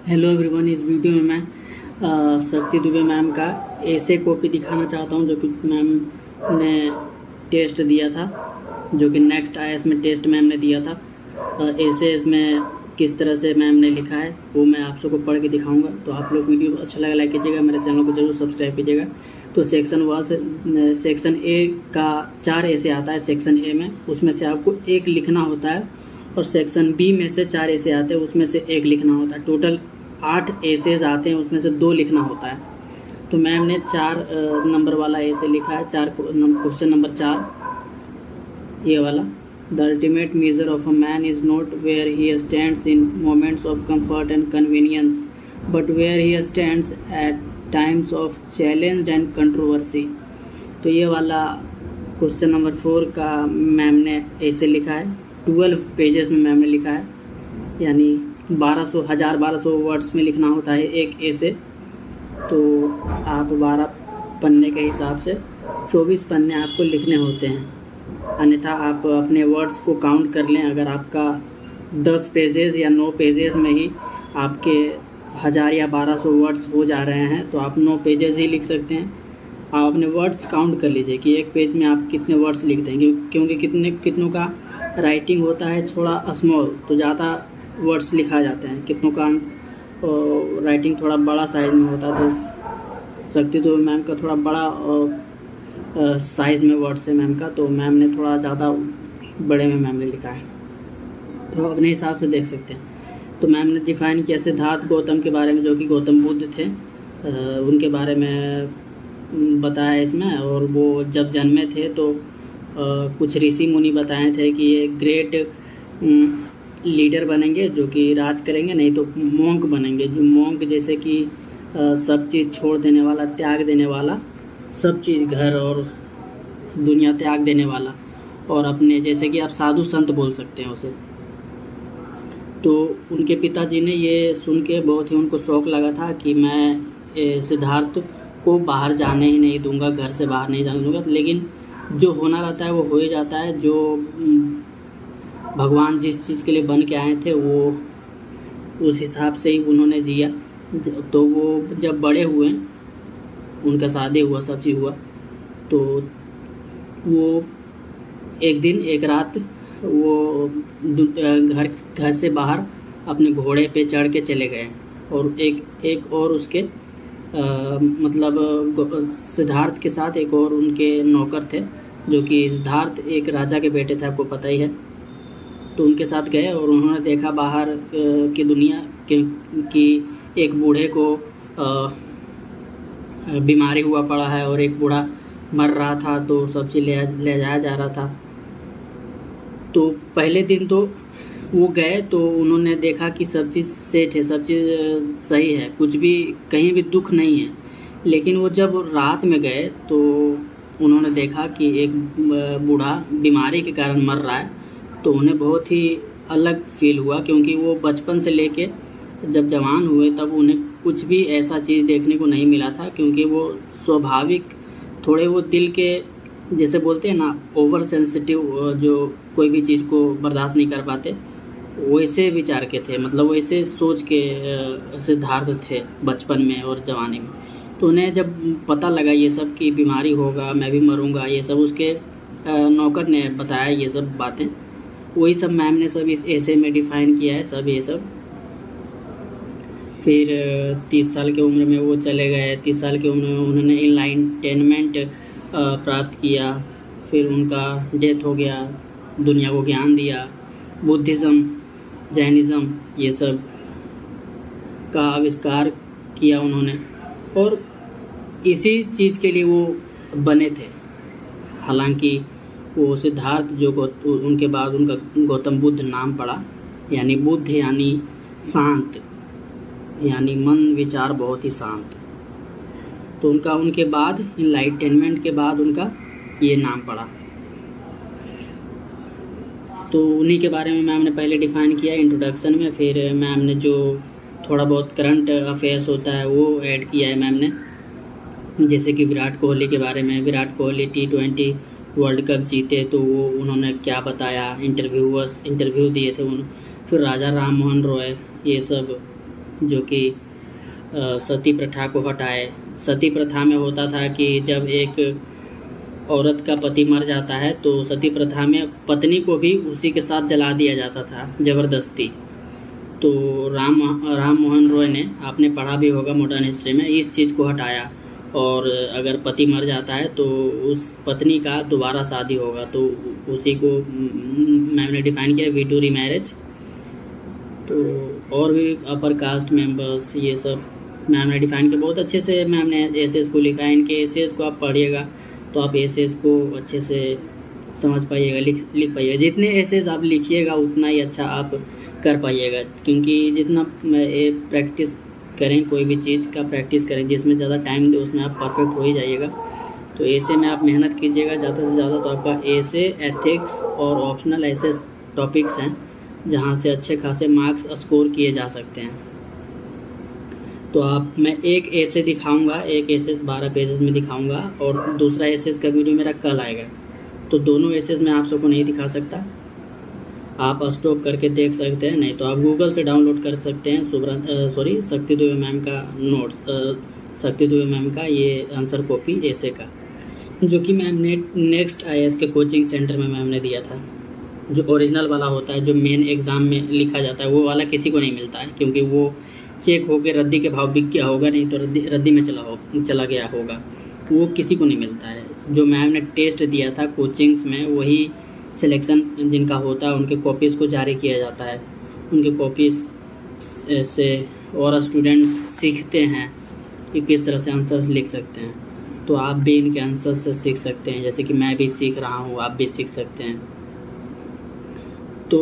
Hello everyone. इस video में मैं शक्ति दुबे मैम का ऐसे कॉपी दिखाना चाहता हूं जो कि मैम ने टेस्ट दिया था, जो कि नेक्स्ट आईएएस में टेस्ट मैम ने दिया था। ऐसे इसमें किस तरह से मैम ने लिखा है वो मैं आप सबको पढ़ के दिखाऊंगा। तो आप लोग वीडियो अच्छा लगा लाइक कीजिएगा, मेरे चैनल को जरूर सब्सक्राइब कीजिएगा। तो सेक्शन ए का 4 ऐसे आता है। सेक्शन ए में उसमें से आपको एक लिखना होता है, और सेक्शन बी में से 4 ऐसे आते हैं, उसमें से एक लिखना होता है। टोटल 8 एसेज आते हैं, उसमें से 2 लिखना होता है। तो मैम ने 4 नंबर वाला ऐसे लिखा है। क्वेश्चन नंबर 4 ये वाला, the ultimate measure of a man is not where he stands in moments of comfort and convenience, but where he stands at times of challenge and controversy. तो ये वाला क्वेश्चन नंबर 4 का ma'am ने ऐसे लिखा है। 12 पेजेस में ma'am ने लिखा है, यानी 1200 वर्ड्स में लिखना होता है एक ऐसे। तो आप 12 पन्ने के हिसाब से 24 पन्ने आपको लिखने होते हैं, अन्यथा आप अपने वर्ड्स को काउंट कर लें। अगर आपका 10 पेजेस या 9 पेजेस में ही आपके 1000 या 1200 वर्ड्स हो जा रहे हैं तो आप 9 पेजेस ही लिख सकते हैं। आप अपने वर्ड्स काउंट कर लीजिए कि एक पेज में आप कितने वर्ड्स लिख देंगे, क्योंकि कितनों का राइटिंग होता है थोड़ा स्मॉल, तो ज़्यादा वर्ड्स लिखा जाते हैं। कितनों का राइटिंग थोड़ा बड़ा साइज में होता है। तो शक्ति तो मैम का थोड़ा बड़ा साइज़ में वर्ड्स है मैम का, तो मैम ने थोड़ा ज़्यादा बड़े में मैम ने लिखा है, तो अपने हिसाब से देख सकते हैं। तो मैम ने डिफ़ाइन किया सिद्धार्थ गौतम के बारे में, जो कि गौतम बुद्ध थे, उनके बारे में बताया इसमें। और वो जब जन्मे थे तो कुछ ऋषि मुनि बताए थे कि ये ग्रेट लीडर बनेंगे जो कि राज करेंगे, नहीं तो मोंक बनेंगे, जो मोंक जैसे कि सब चीज़ छोड़ देने वाला, त्याग देने वाला, सब चीज़ घर और दुनिया त्याग देने वाला, और अपने जैसे कि आप साधु संत बोल सकते हैं उसे। तो उनके पिताजी ने ये सुन के बहुत ही उनको शौक लगा था कि मैं सिद्धार्थ को बाहर जाने ही नहीं दूंगा, घर से बाहर नहीं जाने दूंगा। लेकिन जो होना रहता है वो हो ही जाता है। जो भगवान जिस चीज़ के लिए बन के आए थे वो उस हिसाब से ही उन्होंने जिया। तो वो जब बड़े हुए, उनका शादी हुआ, सब चीज़ हुआ, तो वो एक दिन एक रात वो घर से बाहर अपने घोड़े पे चढ़ के चले गए। और एक और उसके मतलब सिद्धार्थ के साथ एक और उनके नौकर थे, जो कि सिद्धार्थ एक राजा के बेटे थे, आपको पता ही है। तो उनके साथ गए और उन्होंने देखा बाहर की दुनिया कि एक बूढ़े को बीमारी हुआ पड़ा है और एक बूढ़ा मर रहा था, तो सब चीज़ ले जाया जा रहा था। तो पहले दिन तो वो गए तो उन्होंने देखा कि सब चीज़ सेट है, सब चीज़ सही है, कुछ भी कहीं भी दुख नहीं है। लेकिन वो जब रात में गए तो उन्होंने देखा कि एक बूढ़ा बीमारी के कारण मर रहा है। तो उन्हें बहुत ही अलग फील हुआ, क्योंकि वो बचपन से लेके जब जवान हुए तब उन्हें कुछ भी ऐसा चीज़ देखने को नहीं मिला था, क्योंकि वो स्वाभाविक थोड़े वो दिल के जैसे बोलते हैं ना, ओवर सेंसिटिव, जो कोई भी चीज़ को बर्दाश्त नहीं कर पाते, वैसे विचार के थे, मतलब वैसे सोच के सिद्धार्थ थे बचपन में और जवानी में। तो उन्हें जब पता लगा ये सब कि बीमारी होगा, मैं भी मरूंगा, ये सब उसके नौकर ने बताया, ये सब बातें वही सब मैम ने सब इस ऐसे में डिफ़ाइन किया है सब ये सब। फिर 30 साल की उम्र में वो चले गए। 30 साल की उम्र में उन्होंने इनलाइटेनमेंट प्राप्त किया। फिर उनका डेथ हो गया, दुनिया को ज्ञान दिया। बुद्धिज़्म, जैनिज़्म, ये सब का आविष्कार किया उन्होंने, और इसी चीज़ के लिए वो बने थे। हालांकि वो सिद्धार्थ जो उनके बाद उनका गौतम बुद्ध नाम पड़ा, यानी बुद्ध यानी शांत, यानी मन विचार बहुत ही शांत। तो उनके बाद इनलाइटेनमेंट के बाद उनका ये नाम पड़ा। तो उन्हीं के बारे में मैम ने पहले डिफ़ाइन किया इंट्रोडक्शन में। फिर मैम ने जो थोड़ा बहुत करंट अफेयर्स होता है वो ऐड किया है मैम ने, जैसे कि विराट कोहली के बारे में। Virat Kohli T20 world cup जीते तो वो उन्होंने क्या बताया, इंटरव्यू दिए थे फिर राजा राम मोहन रॉय, ये सब जो कि सती प्रथा को हटाए। सती प्रथा में होता था कि जब एक औरत का पति मर जाता है तो सती प्रथा में पत्नी को भी उसी के साथ जला दिया जाता था ज़बरदस्ती। तो राम मोहन रॉय ने, आपने पढ़ा भी होगा मॉडर्न हिस्ट्री में, इस चीज़ को हटाया। और अगर पति मर जाता है तो उस पत्नी का दोबारा शादी होगा, तो उसी को मैम ने डिफाइन किया वीडो रीमैरिज। तो और भी अपर कास्ट मेंबर्स, ये सब मैम ने डिफाइन किया बहुत अच्छे से। मैम ने एसेस को लिखा है, इनके एसेस को आप पढ़िएगा तो आप एसेस को अच्छे से समझ पाइएगा, लिख पाइएगा। जितने एसेस आप लिखिएगा उतना ही अच्छा आप कर पाइएगा, क्योंकि जितना प्रैक्टिस करें, कोई भी चीज़ का प्रैक्टिस करें, जिसमें ज़्यादा टाइम दे उसमें आप परफेक्ट हो ही जाइएगा। तो ऐसे में आप मेहनत कीजिएगा ज़्यादा से ज़्यादा, तो आपका ऐसे, एथिक्स और ऑप्शनल ऐसे टॉपिक्स हैं जहाँ से अच्छे खासे मार्क्स स्कोर किए जा सकते हैं। तो मैं एक ऐसे दिखाऊंगा, एक एसेस 12 पेजेस में दिखाऊंगा और दूसरा एसेस का वीडियो मेरा कल आएगा। तो दोनों एसेस मैं आप सबको नहीं दिखा सकता, आप स्टॉप करके देख सकते हैं, नहीं तो आप गूगल से डाउनलोड कर सकते हैं शक्ति दुबे मैम का नोट्स, शक्ति दुबे मैम का ये आंसर कॉपी ऐसे का, जो कि मैम ने नेक्स्ट IAS के कोचिंग सेंटर में मैम ने दिया था। जो ओरिजिनल वाला होता है, जो मेन एग्ज़ाम में लिखा जाता है, वो वाला किसी को नहीं मिलता है, क्योंकि वो चेक होकर रद्दी के भाव बिक गया होगा, नहीं तो रद्दी में चला गया होगा, वो किसी को नहीं मिलता है। जो मैम ने टेस्ट दिया था कोचिंग्स में, वही सिलेक्शन जिनका होता है उनके कॉपीज़ को जारी किया जाता है। उनके कॉपीज़ से और स्टूडेंट्स सीखते हैं कि किस तरह से आंसर्स लिख सकते हैं। तो आप भी इनके आंसर से सीख सकते हैं, जैसे कि मैं भी सीख रहा हूँ, आप भी सीख सकते हैं। तो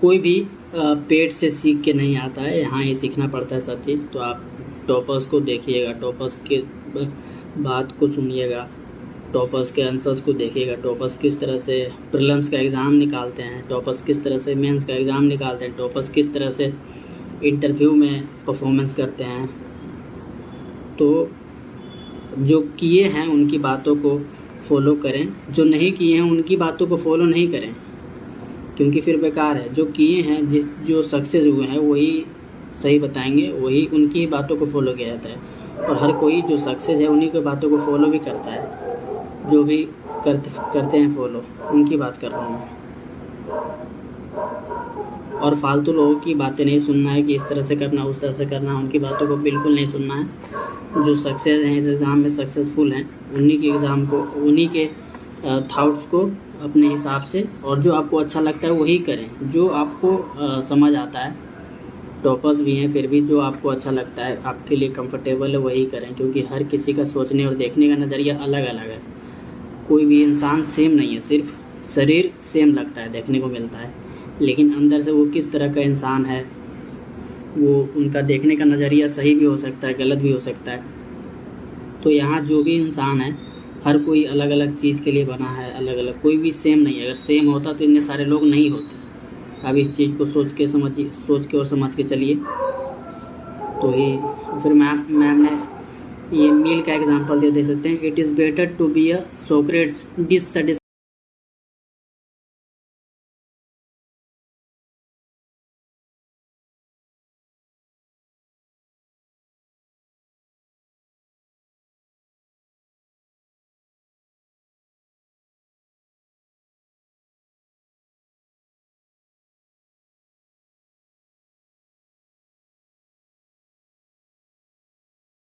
कोई भी पेट से सीख के नहीं आता है, यहाँ ही सीखना पड़ता है सब चीज़। तो आप टॉपर्स को देखिएगा, टॉपर्स के बात को सुनिएगा, टॉपर्स के आंसर्स को देखिएगा, टॉपर्स किस तरह से प्रीलिम्स का एग्ज़ाम निकालते हैं, टॉपर्स किस तरह से मेंस का एग्ज़ाम निकालते हैं, टॉपर्स किस तरह से इंटरव्यू में परफॉर्मेंस करते हैं। तो जो किए हैं उनकी बातों को फॉलो करें, जो नहीं किए हैं उनकी बातों को फॉलो नहीं करें, क्योंकि फिर बेकार है। जो किए हैं, जो सक्सेस हुए हैं वही सही बताएंगे, वही उनकी बातों को फॉलो किया जाता है। और हर कोई जो सक्सेस है उन्हीं की बातों को फॉलो भी करता है, जो भी करते हैं फॉलो, उनकी बात कर रहा हूँ मैं। और फालतू लोगों की बातें नहीं सुनना है कि इस तरह से करना, उस तरह से करना, उनकी बातों को बिल्कुल नहीं सुनना है। जो सक्सेस हैं, इस एग्ज़ाम में सक्सेसफुल हैं, उन्हीं के एग्ज़ाम को, उन्हीं के थाट्स को अपने हिसाब से, और जो आपको अच्छा लगता है वही करें, जो आपको समझ आता है। टॉपर्स भी हैं, फिर भी जो आपको अच्छा लगता है, आपके लिए कंफर्टेबल है, वही करें, क्योंकि हर किसी का सोचने और देखने का नज़रिया अलग अलग है। कोई भी इंसान सेम नहीं है, सिर्फ शरीर सेम लगता है, देखने को मिलता है, लेकिन अंदर से वो किस तरह का इंसान है, वो उनका देखने का नज़रिया सही भी हो सकता है, गलत भी हो सकता है। तो यहाँ जो भी इंसान है, हर कोई अलग अलग चीज़ के लिए बना है, अलग अलग, कोई भी सेम नहीं है। अगर सेम होता तो इतने सारे लोग नहीं होते। अब इस चीज़ को सोच के और समझ के चलिए। तो ये फिर मैम ने ये मील का एग्जांपल दे सकते हैं। It is better to be a Socrates dissatisfied